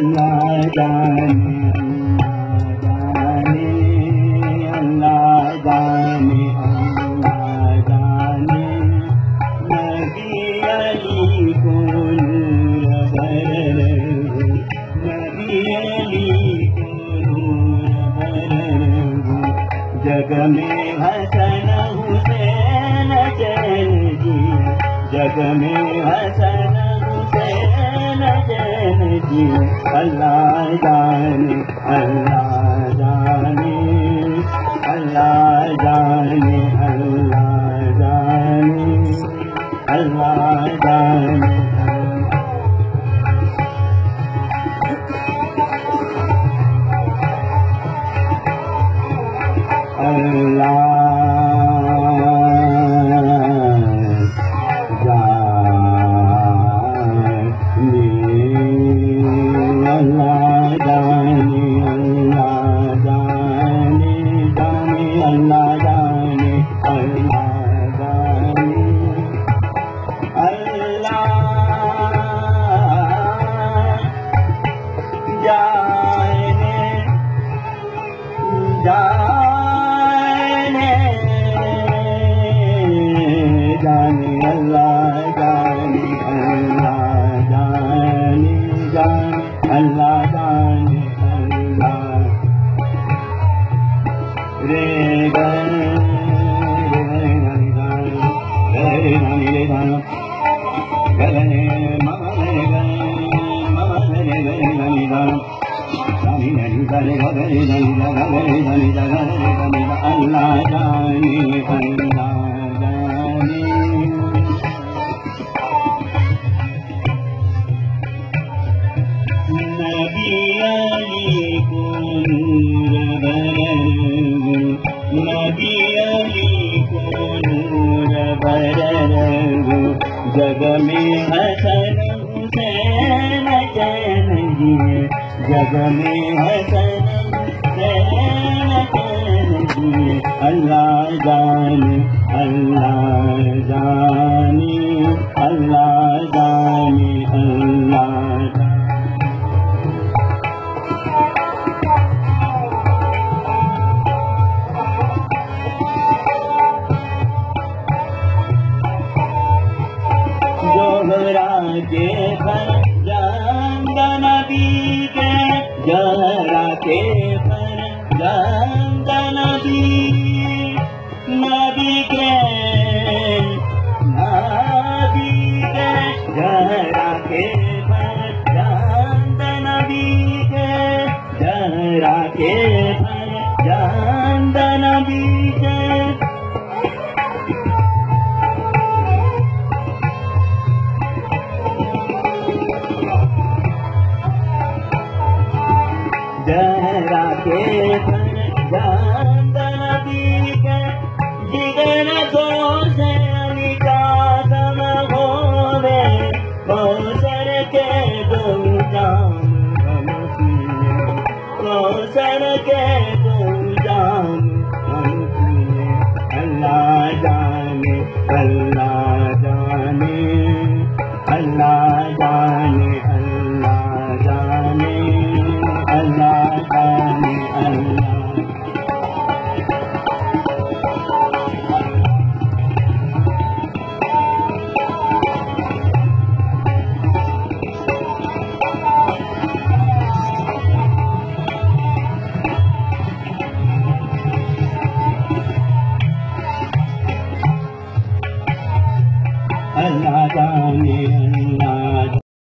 अल्लाह जाने अल्लाह जाने अल्लाह जाने नबी अली को नूर भर नबी अली को नूर भर जग में हसन हुसैन जैन जी जग में हसन हुसैन जैन जी अल्लाह जाने अल्लाह जाने अल्लाह जाने अल्लाह जाने अल्लाह जाने अल्लाह जग में हसन हुसैन जैन जी जग में हसन हुसैन जैन जी अल्लाह जाने अल्लाह जाने अल्लाह जाने अल्लाह के पर जंग नबी के जहरा के पर जंग नबी नबी के जहरा के पर जंग नबी के जहरा के पर जंग नबी के जहरा के पर